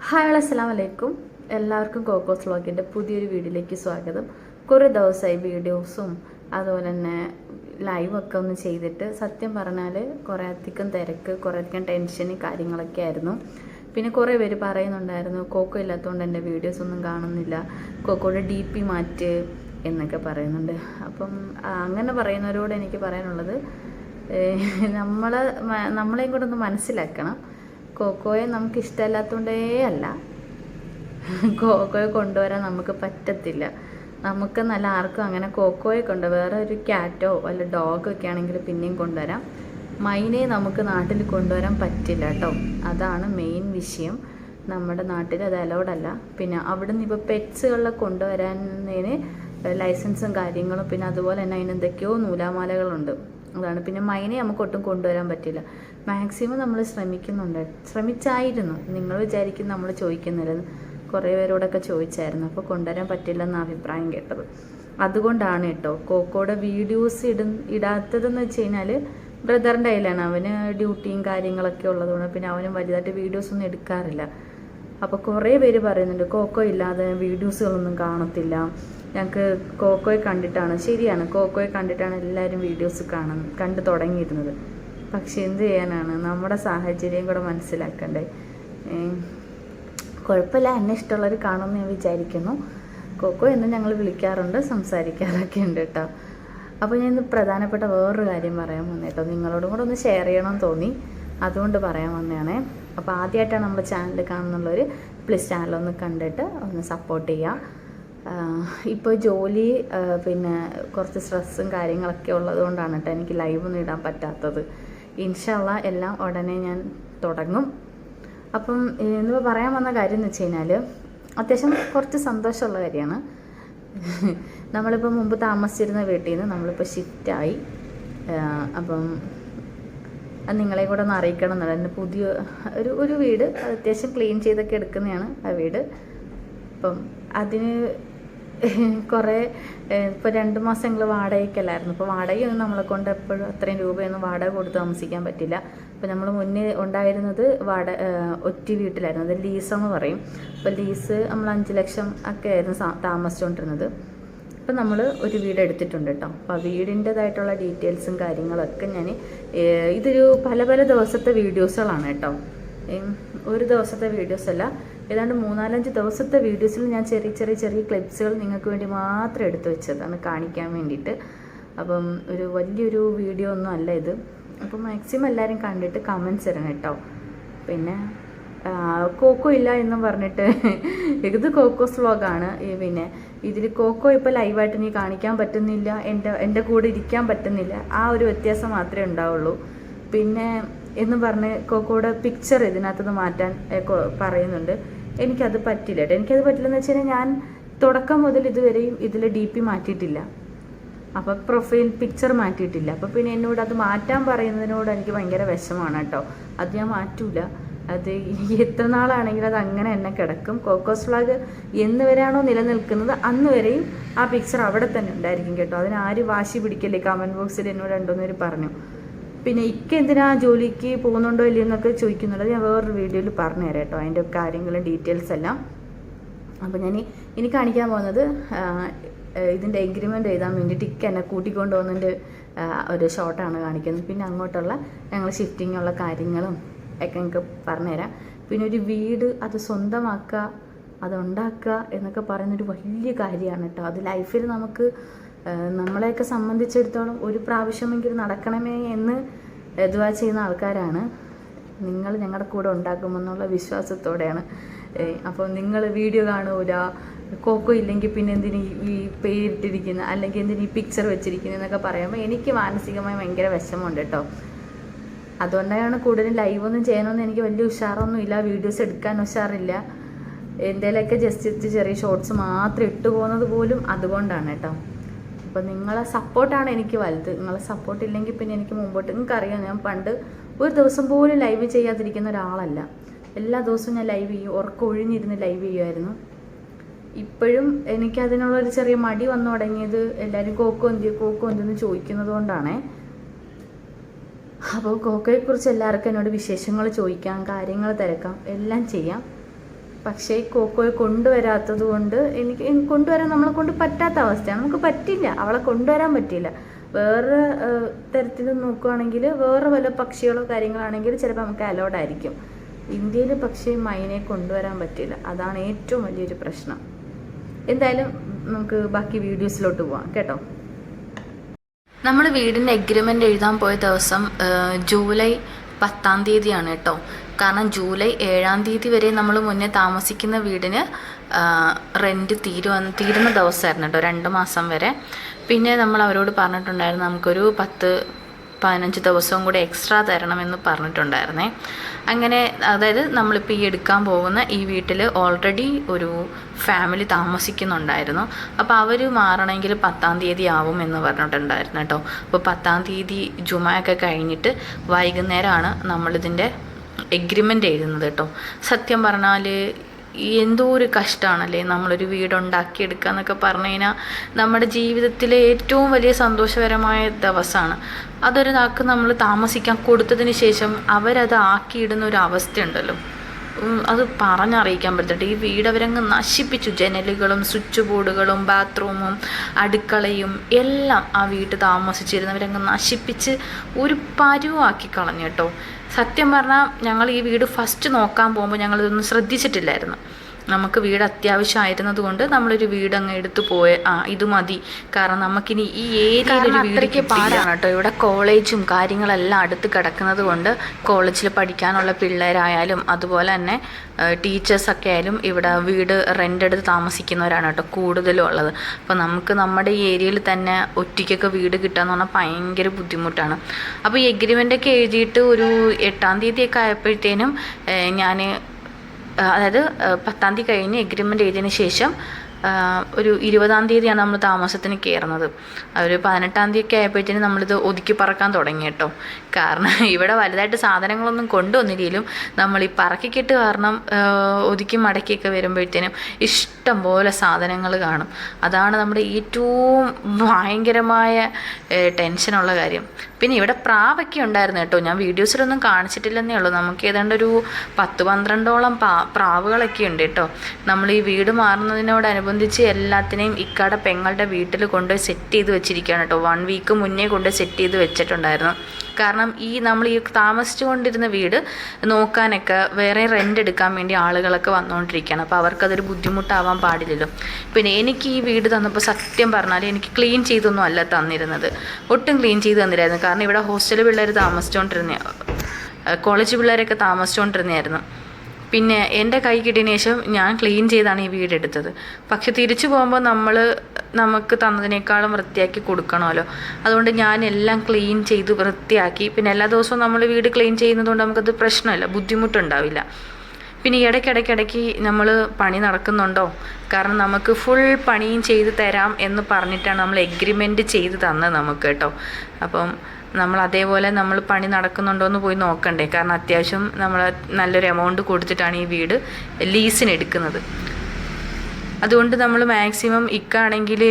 Hi അസ്സലാമു അലൈക്കും. എല്ലാവർക്കും കോക്കോസ് വ്ളോഗിൻ്റെ പുതിയൊരു വീഡിയോയിലേക്ക് സ്വാഗതം. കുറേ ദിവസമായി വീഡിയോസും അതുപോലെ തന്നെ ലൈവൊക്കെ ഒന്ന് ചെയ്തിട്ട് സത്യം പറഞ്ഞാൽ കുറേ അധികം തിരക്ക്, കുറേ അധികം ടെൻഷന് കാര്യങ്ങളൊക്കെ ആയിരുന്നു. പിന്നെ കുറേ പേര് പറയുന്നുണ്ടായിരുന്നു കോക്കോ ഇല്ലാത്തതുകൊണ്ട് എൻ്റെ വീഡിയോസ് ഒന്നും കാണുന്നില്ല, കോക്കോയുടെ DP മാറ്റ് എന്നൊക്കെ പറയുന്നുണ്ട്. അപ്പം അങ്ങനെ പറയുന്നവരോട് എനിക്ക് പറയാനുള്ളത്, നമ്മളെയും കൂടെ ഒന്ന് മനസ്സിലാക്കണം. കോക്കോയെ നമുക്ക് ഇഷ്ടമല്ലാത്തതുകൊണ്ടേ അല്ല, കോക്കോയെ കൊണ്ടുവരാൻ നമുക്ക് പറ്റത്തില്ല. നമുക്ക് നല്ല ആർക്കും അങ്ങനെ കോക്കോയെ വേറെ ഒരു ക്യാറ്റോ വല്ല ഡോഗൊക്കെ ആണെങ്കിൽ പിന്നെയും കൊണ്ടുവരാം. മൈനയെ നമുക്ക് നാട്ടിൽ കൊണ്ടുവരാൻ പറ്റില്ല കേട്ടോ. അതാണ് മെയിൻ വിഷയം. നമ്മുടെ നാട്ടിൽ അത് അലൗഡല്ല. പിന്നെ അവിടെ നിന്ന് ഇപ്പോൾ പെറ്റ്സുകളെ കൊണ്ടുവരാനതിന് ലൈസൻസും കാര്യങ്ങളും, പിന്നെ അതുപോലെ തന്നെ അതിനെന്തൊക്കെയോ നൂലാമാലകളുണ്ട്. അതാണ്. പിന്നെ മൈനയെ നമുക്ക് ഒട്ടും കൊണ്ടുവരാൻ പറ്റില്ല. മാക്സിമം നമ്മൾ ശ്രമിച്ചായിരുന്നു. നിങ്ങൾ വിചാരിക്കും നമ്മൾ ചോദിക്കുന്നില്ലെന്ന്. കുറേ പേരോടൊക്കെ ചോദിച്ചായിരുന്നു. അപ്പോൾ കൊണ്ടുവരാൻ പറ്റില്ലെന്ന അഭിപ്രായം കേട്ടത്. അതുകൊണ്ടാണ് കേട്ടോ കോക്കോയുടെ വീഡിയോസ് ഇടാത്തതെന്ന് വെച്ച് കഴിഞ്ഞാൽ ബ്രദറിൻ്റെ കയ്യിലാണ്. അവന് ഡ്യൂട്ടിയും കാര്യങ്ങളൊക്കെ ഉള്ളതുകൊണ്ട് പിന്നെ അവനും വലുതായിട്ട് വീഡിയോസൊന്നും എടുക്കാറില്ല. അപ്പോൾ കുറേ പേര് പറയുന്നുണ്ട് കോക്കോ ഇല്ലാതെ വീഡിയോസുകളൊന്നും കാണത്തില്ല. ഞങ്ങൾക്ക് കോക്കോയെ കണ്ടിട്ടാണ്, ശരിയാണ്, കോക്കോയെ കണ്ടിട്ടാണ് എല്ലാവരും വീഡിയോസ് കണ്ടു തുടങ്ങിയിരുന്നത്. പക്ഷെ എന്ത് ചെയ്യാനാണ്, നമ്മുടെ സാഹചര്യം കൂടെ മനസ്സിലാക്കണ്ടേ. കുഴപ്പമില്ല, എന്നെ ഇഷ്ടമുള്ളവർ കാണുമെന്ന് ഞാൻ വിചാരിക്കുന്നു. കോക്കോ എന്ന് ഞങ്ങൾ വിളിക്കാറുണ്ട്, സംസാരിക്കാറൊക്കെ ഉണ്ട് കേട്ടോ. അപ്പോൾ ഞാൻ ഇന്ന് പ്രധാനപ്പെട്ട വേറൊരു കാര്യം പറയാൻ വന്നേ കേട്ടോ. നിങ്ങളോടും കൂടെ ഒന്ന് ഷെയർ ചെയ്യണമെന്ന് തോന്നി, അതുകൊണ്ട് പറയാൻ വന്നതാണേ. അപ്പോൾ ആദ്യമായിട്ടാണ് നമ്മുടെ ചാനൽ കാണുന്നുള്ളവർ പ്ലീസ് ചാനലൊന്ന് കണ്ടിട്ട് ഒന്ന് സപ്പോർട്ട് ചെയ്യുക. ഇപ്പോൾ ജോലി പിന്നെ കുറച്ച് സ്ട്രെസ്സും കാര്യങ്ങളൊക്കെ ഉള്ളതുകൊണ്ടാണ് കേട്ടോ എനിക്ക് ലൈവൊന്നും ഇടാൻ പറ്റാത്തത്. ഇൻഷാ അള്ളാ എല്ലാം ഉടനെ ഞാൻ തുടങ്ങും. അപ്പം ഇന്നിപ്പോൾ പറയാൻ വന്ന കാര്യം എന്ന് വെച്ച് കഴിഞ്ഞാൽ അത്യാവശ്യം കുറച്ച് സന്തോഷമുള്ള കാര്യമാണ്. നമ്മളിപ്പോൾ മുമ്പ് താമസിച്ചിരുന്ന വീട്ടിൽ നിന്ന് നമ്മളിപ്പോൾ ഷിഫ്റ്റായി. അപ്പം അത് നിങ്ങളെ കൂടെ ഒന്ന് അറിയിക്കണം എന്നുള്ളത്. എൻ്റെ പുതിയ ഒരു വീട് അത്യാവശ്യം ക്ലീൻ ചെയ്തൊക്കെ എടുക്കുന്നതാണ് ആ വീട്. അപ്പം അതിന് കുറേ ഇപ്പോൾ 2 മാസങ്ങൾ വാടകയ്ക്കല്ലായിരുന്നു. ഇപ്പോൾ വാടകയൊന്നും നമ്മളെ കൊണ്ട് എപ്പോഴും അത്രയും രൂപയൊന്നും വാടക കൊടുത്ത് താമസിക്കാൻ പറ്റില്ല. അപ്പോൾ നമ്മൾ മുന്നേ ഉണ്ടായിരുന്നത് ഒറ്റ വീട്ടിലായിരുന്നു, അത് ലീസെന്ന് പറയും. അപ്പോൾ ലീസ് നമ്മൾ 5 ലക്ഷം ഒക്കെ ആയിരുന്നു താമസിച്ചുകൊണ്ടിരുന്നത്. ഇപ്പം നമ്മൾ ഒരു വീട് എടുത്തിട്ടുണ്ട് കേട്ടോ. അപ്പോൾ ആ വീടിൻ്റെതായിട്ടുള്ള ഡീറ്റെയിൽസും കാര്യങ്ങളൊക്കെ ഞാൻ ഇതൊരു പല ദിവസത്തെ വീഡിയോസുകളാണ് കേട്ടോ. ഒരു ദിവസത്തെ വീഡിയോസ് അല്ല, ഏതാണ്ട് 3-4 ദിവസത്തെ വീഡിയോസിൽ ഞാൻ ചെറിയ ക്ലിപ്സുകൾ നിങ്ങൾക്ക് വേണ്ടി മാത്രം എടുത്തു വെച്ചതാണ് കാണിക്കാൻ വേണ്ടിയിട്ട്. അപ്പം വലിയൊരു വീഡിയോ ഒന്നും അല്ല ഇത്. അപ്പം മാക്സിമം എല്ലാവരും കണ്ടിട്ട് കമൻറ്റ്സ് തരണം കേട്ടോ. പിന്നെ കോക്കോ ഇല്ല എന്നും പറഞ്ഞിട്ട് ഇത് കോക്കോസ് വ്ളോഗാണ്. പിന്നെ ഇതിൽ കോക്കോ ഇപ്പോൾ ലൈവായിട്ട് നീ കാണിക്കാൻ പറ്റുന്നില്ല, എൻ്റെ കൂടെ ഇരിക്കാൻ പറ്റുന്നില്ല, ആ ഒരു വ്യത്യാസം മാത്രമേ ഉണ്ടാവുള്ളൂ. പിന്നെ എന്ന് പറഞ്ഞ് കോക്കോയുടെ പിക്ചർ ഇതിനകത്തുനിന്ന് മാറ്റാൻ പറയുന്നുണ്ട്. എനിക്കത് പറ്റില്ല കേട്ടോ. എനിക്കത് പറ്റില്ലെന്ന് വെച്ച് കഴിഞ്ഞാൽ ഞാൻ തുടക്കം മുതൽ ഇതുവരെയും ഇതിൽ DP മാറ്റിയിട്ടില്ല, അപ്പോൾ പ്രൊഫൈൽ പിക്ചർ മാറ്റിയിട്ടില്ല. അപ്പോൾ പിന്നെ എന്നോട് അത് മാറ്റാൻ പറയുന്നതിനോട് എനിക്ക് ഭയങ്കര വിഷമമാണ് കേട്ടോ. അത് ഞാൻ മാറ്റൂല. അത് എത്ര നാളാണെങ്കിലും അത് അങ്ങനെ തന്നെ കിടക്കും. കോക്കോസ് വ്ളോഗ് എന്ന് വരെയാണോ നിലനിൽക്കുന്നത് അന്ന് വരെയും ആ പിക്ചർ അവിടെ തന്നെ ഉണ്ടായിരിക്കും കേട്ടോ. അതിനാരും വാശി പിടിക്കല്ലേ. കമൻറ്റ് ബോക്സിൽ എന്നോട് 2-3 പേര് പറഞ്ഞു. പിന്നെ എന്തിനാ ജോലിക്ക് പോകുന്നുണ്ടോ ഇല്ലയോ എന്നൊക്കെ ചോദിക്കുന്നുണ്ട്. ഞാൻ വേറൊരു വീഡിയോയിൽ പറഞ്ഞു തരാം കേട്ടോ അതിൻ്റെ കാര്യങ്ങളും ഡീറ്റെയിൽസ് എല്ലാം. അപ്പോൾ ഞാൻ ഇനി കാണിക്കാൻ പോകുന്നത് ഇതിൻ്റെ എഗ്രിമെൻ്റ് എഴുതാൻ വേണ്ടിയിട്ട് എന്നെ കൂട്ടിക്കൊണ്ട് പോകുന്നതിൻ്റെ ഒരു ഷോട്ടാണ് കാണിക്കുന്നത്. പിന്നെ അങ്ങോട്ടുള്ള ഞങ്ങൾ ഷിഫ്റ്റിങ്ങുള്ള കാര്യങ്ങളും ഒക്കെ എനിക്ക് പറഞ്ഞുതരാം. പിന്നെ ഒരു വീട് അത് സ്വന്തമാക്കുക, അതുണ്ടാക്കുക എന്നൊക്കെ പറയുന്നൊരു വലിയ കാര്യമാണ് കേട്ടോ. അത് ലൈഫിൽ നമുക്ക് നമ്മളെയൊക്കെ സംബന്ധിച്ചിടത്തോളം ഒരു പ്രാവശ്യമെങ്കിലും നടക്കണമേ എന്ന് ദുആ ചെയ്യുന്ന ആൾക്കാരാണ് നിങ്ങൾ. ഞങ്ങളുടെ കൂടെ ഉണ്ടാക്കുമെന്നുള്ള വിശ്വാസത്തോടെയാണ്. അപ്പോൾ നിങ്ങൾ വീഡിയോ കാണൂല, കോക്കോ ഇല്ലെങ്കിൽ പിന്നെ എന്തിന് ഈ പേരിട്ടിരിക്കുന്ന, അല്ലെങ്കിൽ എന്തിന് ഈ പിക്ചർ വെച്ചിരിക്കുന്നത് എന്നൊക്കെ പറയുമ്പോൾ എനിക്ക് മാനസികമായി ഭയങ്കര വിഷമമുണ്ട് കേട്ടോ. അതുകൊണ്ടാണ് കൂടുതലും ലൈവൊന്നും ചെയ്യണമെന്ന് എനിക്ക് വലിയ ഉഷാറൊന്നും ഇല്ല, വീഡിയോസ് എടുക്കാൻ ഉഷാറില്ല. എന്തെങ്കിലുമൊക്കെ ജസ്റ്റ് ചെറിയ ഷോർട്സ് മാത്രം ഇട്ട് പോകുന്നത് പോലും അതുകൊണ്ടാണ് കേട്ടോ. അപ്പോൾ നിങ്ങളെ സപ്പോർട്ടാണ് എനിക്ക് വലുത്. നിങ്ങളെ സപ്പോർട്ട് ഇല്ലെങ്കിൽ പിന്നെ എനിക്ക് മുമ്പോട്ട്, നിങ്ങൾക്കറിയാം ഞാൻ പണ്ട് ഒരു ദിവസം പോലും ലൈവ് ചെയ്യാതിരിക്കുന്ന ഒരാളല്ല. എല്ലാ ദിവസവും ഞാൻ ലൈവ് ചെയ്യും, ഉറക്കം ഒഴിഞ്ഞിരുന്ന് ലൈവ് ചെയ്യുമായിരുന്നു. ഇപ്പോഴും എനിക്കതിനുള്ളൊരു ചെറിയ മടി വന്നു തുടങ്ങിയത് എല്ലാവരും കോക്കോ എന്തെന്ന് ചോദിക്കുന്നത് കൊണ്ടാണേ. അപ്പോൾ കോക്കോയെക്കുറിച്ച് എല്ലാവർക്കും എന്നോട് വിശേഷങ്ങൾ ചോദിക്കാം, കാര്യങ്ങൾ തിരക്കാം, എല്ലാം ചെയ്യാം. പക്ഷേ ഈ കോക്കോയെ കൊണ്ടുവരാത്തത് കൊണ്ട് എനിക്ക് കൊണ്ടുവരാൻ നമ്മളെ കൊണ്ട് പറ്റാത്ത അവസ്ഥയാണ്. നമുക്ക് പറ്റില്ല, അവളെ കൊണ്ടുവരാൻ പറ്റില്ല. വേറെ തരത്തിൽ നോക്കുകയാണെങ്കിൽ വേറെ വല്ല പക്ഷികളോ കാര്യങ്ങളാണെങ്കിൽ ചിലപ്പോൾ നമുക്ക് അലോഡ് ആയിരിക്കും. ഇന്ത്യയിൽ പക്ഷേ മൈനയെ കൊണ്ടുവരാൻ പറ്റില്ല. അതാണ് ഏറ്റവും വലിയൊരു പ്രശ്നം. എന്തായാലും നമുക്ക് ബാക്കി വീഡിയോസിലോട്ട് പോവാം കേട്ടോ. നമ്മൾ വീടിൻ്റെ എഗ്രിമെൻ്റ് എഴുതാൻ പോയ ദിവസം ജൂലൈ 10-ാം തീയതിയാണ് കേട്ടോ. കാരണം ജൂലൈ 7-ാം തീയതി വരെ നമ്മൾ മുന്നേ താമസിക്കുന്ന വീടിന് റെൻറ്റ് തീരുന്ന ദിവസമായിരുന്നു കേട്ടോ, 2 മാസം വരെ. പിന്നെ നമ്മൾ അവരോട് പറഞ്ഞിട്ടുണ്ടായിരുന്നു നമുക്കൊരു 10-15 ദിവസവും കൂടെ എക്സ്ട്രാ തരണമെന്ന് പറഞ്ഞിട്ടുണ്ടായിരുന്നേ. അങ്ങനെ അതായത് നമ്മളിപ്പോൾ ഈ എടുക്കാൻ പോകുന്ന ഈ വീട്ടിൽ ഓൾറെഡി ഒരു ഫാമിലി താമസിക്കുന്നുണ്ടായിരുന്നു. അപ്പോൾ അവർ മാറണമെങ്കിൽ 10-ാം തീയതി ആവും എന്ന് പറഞ്ഞിട്ടുണ്ടായിരുന്നു കേട്ടോ. അപ്പോൾ 10-ാം തീയതി ജുമയൊക്കെ കഴിഞ്ഞിട്ട് വൈകുന്നേരമാണ് നമ്മളിതിൻ്റെ എഗ്രിമെൻ്റ് എഴുതുന്നത് കേട്ടോ. സത്യം പറഞ്ഞാൽ എന്തോ ഒരു കഷ്ടമാണല്ലേ നമ്മളൊരു വീടുണ്ടാക്കിയെടുക്കുക എന്നൊക്കെ പറഞ്ഞു കഴിഞ്ഞാൽ നമ്മുടെ ജീവിതത്തിലെ ഏറ്റവും വലിയ സന്തോഷകരമായ ദിവസമാണ്. അതൊരാൾക്ക് നമ്മൾ താമസിക്കാൻ കൊടുത്തതിന് ശേഷം അവരത് ആക്കിയിടുന്ന ഒരു അവസ്ഥയുണ്ടല്ലോ, അത് പറഞ്ഞറിയിക്കാൻ പറ്റില്ല. ഈ വീട് അവരങ്ങ് നശിപ്പിച്ചു. ജനലുകളും സ്വിച്ച് ബോർഡുകളും ബാത്റൂമും അടുക്കളയും എല്ലാം ആ വീട്ടിൽ താമസിച്ചിരുന്നവരങ്ങ് നശിപ്പിച്ച് ഒരു പരുവാക്കി കളഞ്ഞു കേട്ടോ. സത്യം പറഞ്ഞാൽ ഞങ്ങൾ ഈ വീട് ഫസ്റ്റ് നോക്കാൻ പോകുമ്പോൾ ഞങ്ങളിതൊന്നും ശ്രദ്ധിച്ചിട്ടില്ലായിരുന്നു. നമുക്ക് വീട് അത്യാവശ്യമായിരുന്നത് കൊണ്ട് നമ്മളൊരു വീട് അങ്ങ് എടുത്തു ഇത് മതി. കാരണം നമുക്കിനി ഈ ഏരിയയിൽ ഒരു വീടേക്ക് പാടാണ് കേട്ടോ. ഇവിടെ കോളേജും കാര്യങ്ങളെല്ലാം അടുത്ത് കിടക്കുന്നത് കൊണ്ട് കോളേജിൽ പഠിക്കാനുള്ള പിള്ളേരായാലും അതുപോലെ തന്നെ ടീച്ചേഴ്സൊക്കെ ആയാലും ഇവിടെ വീട് റെൻ്റ് എടുത്ത് താമസിക്കുന്നവരാണ് കേട്ടോ കൂടുതലും ഉള്ളത്. അപ്പോൾ നമുക്ക് നമ്മുടെ ഈ ഏരിയയിൽ തന്നെ ഒറ്റയ്ക്കൊക്കെ വീട് കിട്ടുക എന്ന് പറഞ്ഞാൽ ഭയങ്കര ബുദ്ധിമുട്ടാണ്. അപ്പോൾ ഈ എഗ്രിമെൻ്റൊക്കെ എഴുതിയിട്ട് ഒരു 8-ാം തീയതിയൊക്കെ ആയപ്പോഴത്തേനും അതായത് 10-ാം തീയതി കഴിഞ്ഞ് എഗ്രിമെൻ്റ് എഴുതിയതിന് ശേഷം ഒരു 20-ാം തീയതിയാണ് നമ്മൾ താമസത്തിന് കയറുന്നത്. ഒരു 18-ാം തീയതിയൊക്കെ ആയപ്പോഴത്തേനും നമ്മളിത് ഒതുക്കി പറക്കാൻ തുടങ്ങി കേട്ടോ. കാരണം ഇവിടെ വലുതായിട്ട് സാധനങ്ങളൊന്നും കൊണ്ടുവന്നില്ലെങ്കിലും നമ്മൾ ഈ പറക്കിക്കെട്ട് കാരണം ഒതുക്കി മടക്കിയൊക്കെ വരുമ്പോഴത്തേനും ഇഷ്ടം പോലെ സാധനങ്ങൾ കാണും. അതാണ് നമ്മുടെ ഏറ്റവും ഭയങ്കരമായ ടെൻഷനുള്ള കാര്യം. പിന്നെ ഇവിടെ പ്രാവൊക്കെ ഉണ്ടായിരുന്നു കേട്ടോ. ഞാൻ വീഡിയോസിലൊന്നും കാണിച്ചിട്ടില്ലെന്നേ ഉള്ളൂ. നമുക്ക് ഏതാണ്ട് ഒരു 10-12ഓളം പ്രാവുകളൊക്കെ ഉണ്ട് കേട്ടോ. നമ്മൾ ഈ വീട് മാറുന്നതിനോടനുബന്ധിച്ച് എല്ലാത്തിനെയും ഇക്കാടെ പെങ്ങളുടെ വീട്ടിൽ കൊണ്ടുപോയി സെറ്റ് ചെയ്ത് വെച്ചിരിക്കുകയാണ് കേട്ടോ. 1 വീക്ക് മുന്നേ കൊണ്ടുപോയി സെറ്റ് ചെയ്ത് വെച്ചിട്ടുണ്ടായിരുന്നു. കാരണം നമ്മൾ ഈ താമസിച്ചു കൊണ്ടിരുന്ന വീട് നോക്കാനൊക്കെ വേറെ റെൻ്റ് എടുക്കാൻ വേണ്ടി ആളുകളൊക്കെ വന്നുകൊണ്ടിരിക്കുകയാണ്. അപ്പോൾ അവർക്കതൊരു ബുദ്ധിമുട്ടാവാൻ പാടില്ലല്ലോ. പിന്നെ എനിക്ക് ഈ വീട് തന്നപ്പോൾ സത്യം പറഞ്ഞാൽ എനിക്ക് ക്ലീൻ ചെയ്തൊന്നും അല്ല തന്നിരുന്നത്, ഒട്ടും ക്ലീൻ ചെയ്ത് തന്നില്ലായിരുന്നു. കാരണം ഇവിടെ ഹോസ്റ്റൽ പിള്ളേർ കോളേജ് പിള്ളേരൊക്കെ താമസിച്ചുകൊണ്ടിരുന്നതായിരുന്നു. പിന്നെ എൻ്റെ കൈ കിട്ടിയതിന് ശേഷം ഞാൻ ക്ലീൻ ചെയ്താണ് ഈ വീടെടുത്തത്. പക്ഷെ തിരിച്ചു പോകുമ്പോൾ നമുക്ക് തന്നതിനേക്കാളും വൃത്തിയാക്കി കൊടുക്കണമല്ലോ. അതുകൊണ്ട് ഞാൻ എല്ലാം ക്ലീൻ ചെയ്ത് വൃത്തിയാക്കി. പിന്നെ എല്ലാ ദിവസവും നമ്മൾ വീട് ക്ലീൻ ചെയ്യുന്നതുകൊണ്ട് നമുക്കത് പ്രശ്നമില്ല, ബുദ്ധിമുട്ടുണ്ടാവില്ല. പിന്നെ ഇടയ്ക്കിടയ്ക്ക് നമ്മൾ പണി നടക്കുന്നുണ്ടോ, കാരണം നമുക്ക് ഫുൾ പണിയും ചെയ്ത് തരാം എന്ന് പറഞ്ഞിട്ടാണ് നമ്മൾ എഗ്രിമെൻ്റ് ചെയ്ത് തന്നത് നമുക്ക് കേട്ടോ. അപ്പം നമ്മൾ അതേപോലെ നമ്മൾ പണി നടക്കുന്നുണ്ടോ എന്ന് പോയി നോക്കണ്ടേ. കാരണം അത്യാവശ്യം നമ്മൾ നല്ലൊരു എമൗണ്ട് കൊടുത്തിട്ടാണ് ഈ വീട് ലീസിന് എടുക്കുന്നത്. അതുകൊണ്ട് നമ്മൾ മാക്സിമം ഇക്കാണെങ്കിൽ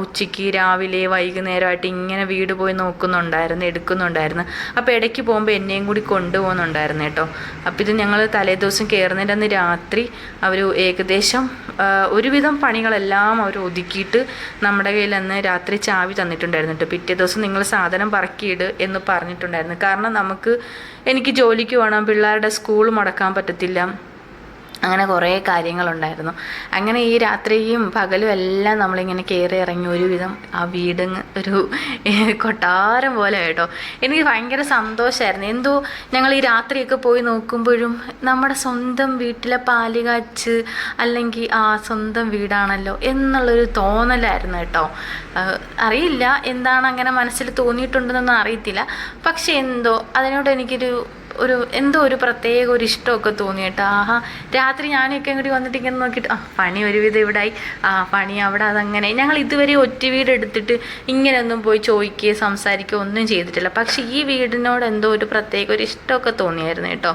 ഉച്ചയ്ക്ക് രാവിലെ വൈകുന്നേരമായിട്ട് ഇങ്ങനെ വീട് പോയി എടുക്കുന്നുണ്ടായിരുന്നു. അപ്പോൾ ഇടയ്ക്ക് പോകുമ്പോൾ എന്നെയും കൂടി കൊണ്ടുപോകുന്നുണ്ടായിരുന്നു കേട്ടോ. അപ്പോൾ ഇത് ഞങ്ങൾ തലേദിവസം കയറുന്നതിൻ്റെ അന്ന് രാത്രി അവർ ഏകദേശം ഒരുവിധം പണികളെല്ലാം അവർ ഒതുക്കിയിട്ട് നമ്മുടെ കയ്യിൽ അന്ന് രാത്രി ചാവി തന്നിട്ടുണ്ടായിരുന്നു കേട്ടോ. പിറ്റേ ദിവസം നിങ്ങൾ സാധനം പറക്കിയിട് എന്ന് പറഞ്ഞിട്ടുണ്ടായിരുന്നു. കാരണം എനിക്ക് ജോലിക്ക് പോകണം, പിള്ളേരുടെ സ്കൂൾ മുടക്കാൻ പറ്റത്തില്ല, അങ്ങനെ കുറേ കാര്യങ്ങളുണ്ടായിരുന്നു. അങ്ങനെ ഈ രാത്രിയും പകലും എല്ലാം നമ്മളിങ്ങനെ കയറി ഇറങ്ങി ഒരുവിധം ആ വീട് ഒരു കൊട്ടാരം പോലെ കേട്ടോ. എനിക്ക് ഭയങ്കര സന്തോഷമായിരുന്നു. എന്തോ ഞങ്ങൾ ഈ രാത്രിയൊക്കെ പോയി നോക്കുമ്പോഴും നമ്മുടെ സ്വന്തം വീട്ടിലെ പാല് കാച്ച് അല്ലെങ്കിൽ സ്വന്തം വീടാണല്ലോ എന്നുള്ളൊരു തോന്നലായിരുന്നു കേട്ടോ. അറിയില്ല എന്താണ് അങ്ങനെ മനസ്സിൽ തോന്നിയിട്ടുണ്ടെന്നൊന്നും അറിയത്തില്ല. പക്ഷെ എന്തോ അതിനോട് എന്തോ ഒരു പ്രത്യേക ഒരു ഇഷ്ടമൊക്കെ തോന്നി കേട്ടോ. രാത്രി ഞാനൊക്കെ കൂടി വന്നിട്ട് ഇങ്ങനെ നോക്കിയിട്ട് പണി ഒരുവിധം ഇവിടായി, പണി അവിടെ, അതങ്ങനെ. ഞങ്ങൾ ഇതുവരെ ഒറ്റ വീട് എടുത്തിട്ട് ഇങ്ങനെയൊന്നും പോയി ചോദിക്കുകയോ സംസാരിക്കുകയോ ഒന്നും ചെയ്തിട്ടില്ല. പക്ഷെ ഈ വീടിനോട് എന്തോ ഒരു പ്രത്യേക ഒരു ഇഷ്ടമൊക്കെ തോന്നിയായിരുന്നു കേട്ടോ.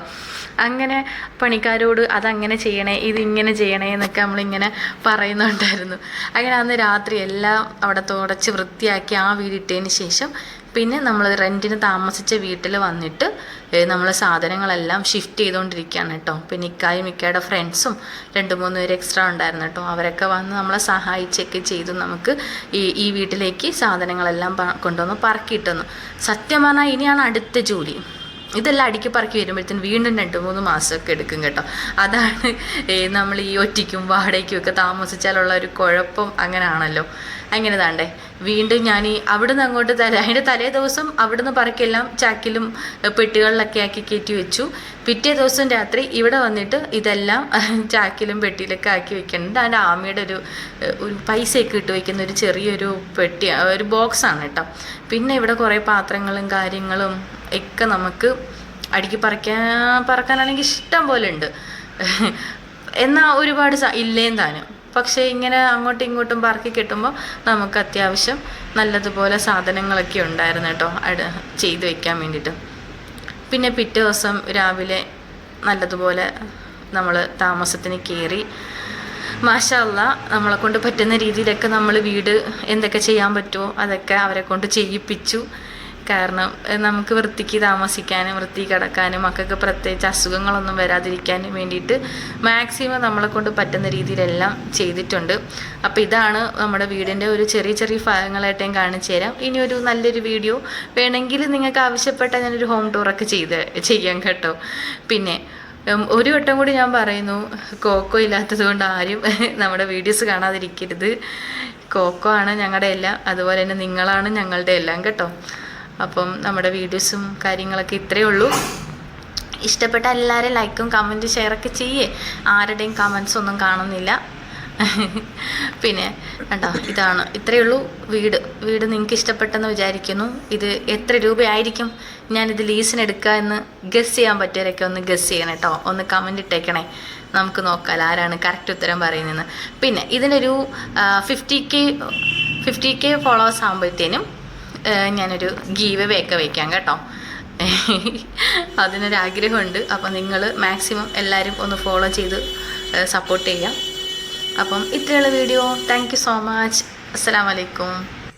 അങ്ങനെ പണിക്കാരോട് അതങ്ങനെ ചെയ്യണേ, ഇതിങ്ങനെ ചെയ്യണേ എന്നൊക്കെ നമ്മളിങ്ങനെ പറയുന്നുണ്ടായിരുന്നു. അങ്ങനെ അന്ന് രാത്രി എല്ലാം അവിടെ തുടച്ച് വൃത്തിയാക്കി ആ വീടിട്ടതിന് ശേഷം പിന്നെ നമ്മൾ റെൻറ്റിന് താമസിച്ച വീട്ടിൽ വന്നിട്ട് നമ്മൾ സാധനങ്ങളെല്ലാം ഷിഫ്റ്റ് ചെയ്തുകൊണ്ടിരിക്കുകയാണ് കേട്ടോ. പിന്നെ ഇക്കായുടെ ഫ്രണ്ട്സും 2-3 പേര് എക്സ്ട്രാ ഉണ്ടായിരുന്നു കേട്ടോ. അവരൊക്കെ വന്ന് നമ്മളെ സഹായിച്ചൊക്കെ ചെയ്തു നമുക്ക് ഈ വീട്ടിലേക്ക് സാധനങ്ങളെല്ലാം കൊണ്ടുവന്ന് പറക്കിയിട്ടുന്നു. സത്യം പറഞ്ഞാൽ ഇനിയാണ് അടുത്ത ജോലി. ഇതെല്ലാം അടുക്കി പറക്കി വരുമ്പോഴത്തേന് വീണ്ടും 2-3 മാസമൊക്കെ എടുക്കും കേട്ടോ. അതാണ് നമ്മൾ ഈ ഒറ്റയ്ക്കും വാടകയ്ക്കും ഒക്കെ താമസിച്ചാലുള്ള ഒരു കുഴപ്പം. അങ്ങനെയാണല്ലോ. അങ്ങനെ താണ്ടേ വീണ്ടും ഞാൻ അവിടുന്ന് അങ്ങോട്ട് അതിൻ്റെ തലേ ദിവസം അവിടുന്ന് പറക്കെല്ലാം ചാക്കിലും പെട്ടികളിലൊക്കെ ആക്കി കയറ്റി വെച്ചു. പിറ്റേ ദിവസം രാത്രി ഇവിടെ വന്നിട്ട് ഇതെല്ലാം ചാക്കിലും പെട്ടിയിലൊക്കെ ആക്കി വെക്കുന്നുണ്ട്. അതിൻ്റെ ആമയുടെ ഒരു പൈസയൊക്കെ ഇട്ട് വയ്ക്കുന്ന ഒരു ചെറിയൊരു പെട്ടി, ഒരു ബോക്സാണ് കേട്ടോ. പിന്നെ ഇവിടെ കുറേ പാത്രങ്ങളും കാര്യങ്ങളും ഒക്കെ നമുക്ക് അടുക്കി പറക്കാനാണെങ്കിൽ ഇഷ്ടം പോലെ ഉണ്ട്. എന്നാൽ ഒരുപാട് ഇല്ലേം താനും. പക്ഷേ ഇങ്ങനെ അങ്ങോട്ടും ഇങ്ങോട്ടും പറക്കി കിട്ടുമ്പോൾ നമുക്ക് അത്യാവശ്യം നല്ലതുപോലെ സാധനങ്ങളൊക്കെ ഉണ്ടായിരുന്നു കേട്ടോ ചെയ്ത് വെക്കാൻ വേണ്ടിയിട്ട്. പിന്നെ പിറ്റേ ദിവസം രാവിലെ നല്ലതുപോലെ നമ്മൾ താമസത്തിന് കയറി. മാഷാ അല്ലാ, നമ്മളെ കൊണ്ട് പറ്റുന്ന രീതിയിലൊക്കെ നമ്മൾ വീട് എന്തൊക്കെ ചെയ്യാൻ പറ്റുമോ അതൊക്കെ അവരെ കൊണ്ട് ചെയ്യിപ്പിച്ചു. കാരണം നമുക്ക് വൃത്തിക്ക് താമസിക്കാനും വൃത്തി കിടക്കാനും മക്കൾക്ക് പ്രത്യേകിച്ച് അസുഖങ്ങളൊന്നും വരാതിരിക്കാനും വേണ്ടിയിട്ട് മാക്സിമം നമ്മളെ കൊണ്ട് പറ്റുന്ന രീതിയിലെല്ലാം ചെയ്തിട്ടുണ്ട്. അപ്പോൾ ഇതാണ് നമ്മുടെ വീടിൻ്റെ ഒരു ചെറിയ ചെറിയ ഭാഗങ്ങളായിട്ട് ഞാൻ കാണിച്ചു തരാം. ഇനി ഒരു നല്ലൊരു വീഡിയോ വേണമെങ്കിൽ നിങ്ങൾക്ക് ആവശ്യപ്പെട്ട ഞാനൊരു ഹോം ടൂറൊക്കെ ചെയ്യാം കേട്ടോ. പിന്നെ ഒരു വട്ടം കൂടി ഞാൻ പറയുന്നു, കോക്കോ ഇല്ലാത്തത് കൊണ്ട് ആരും നമ്മുടെ വീഡിയോസ് കാണാതിരിക്കരുത്. കോക്കോ ആണ് ഞങ്ങളുടെ എല്ലാം, അതുപോലെ തന്നെ നിങ്ങളാണ് ഞങ്ങളുടെ എല്ലാം കേട്ടോ. അപ്പം നമ്മുടെ വീഡിയോസും കാര്യങ്ങളൊക്കെ ഇത്രയേ ഉള്ളൂ. ഇഷ്ടപ്പെട്ട എല്ലാവരും ലൈക്കും കമൻറ്റും ഷെയറൊക്കെ ചെയ്യേ. ആരുടെയും കമൻസ് ഒന്നും കാണുന്നില്ല. പിന്നെ കണ്ടോ, ഇതാണ്, ഇത്രയേ ഉള്ളൂ വീട് നിങ്ങൾക്ക് ഇഷ്ടപ്പെട്ടെന്ന് വിചാരിക്കുന്നു. ഇത് എത്ര രൂപയായിരിക്കും ഞാനിത് ലീസിനെടുക്കുക എന്ന് ഗസ് ചെയ്യാൻ പറ്റിയവരൊക്കെ ഒന്ന് ഗസ് ചെയ്യണം കേട്ടോ. ഒന്ന് കമൻറ്റ് ഇട്ടേക്കണേ, നമുക്ക് നോക്കാം ആരാണ് കറക്റ്റ് ഉത്തരം പറയുന്നതെന്ന്. പിന്നെ ഇതിനൊരു 50K ഫോളോവേഴ്സ് ആകുമ്പോഴത്തേനും ഞാനൊരു ഗീവ് അവേ ഒക്കെ വയ്ക്കാം കേട്ടോ. അതിനൊരാഗ്രഹമുണ്ട്. അപ്പോൾ നിങ്ങൾ മാക്സിമം എല്ലാവരും ഒന്ന് ഫോളോ ചെയ്ത് സപ്പോർട്ട് ചെയ്യാം. അപ്പം ഇത്രയുള്ള video. Thank you so much. അസ്സലാമു അലൈക്കും.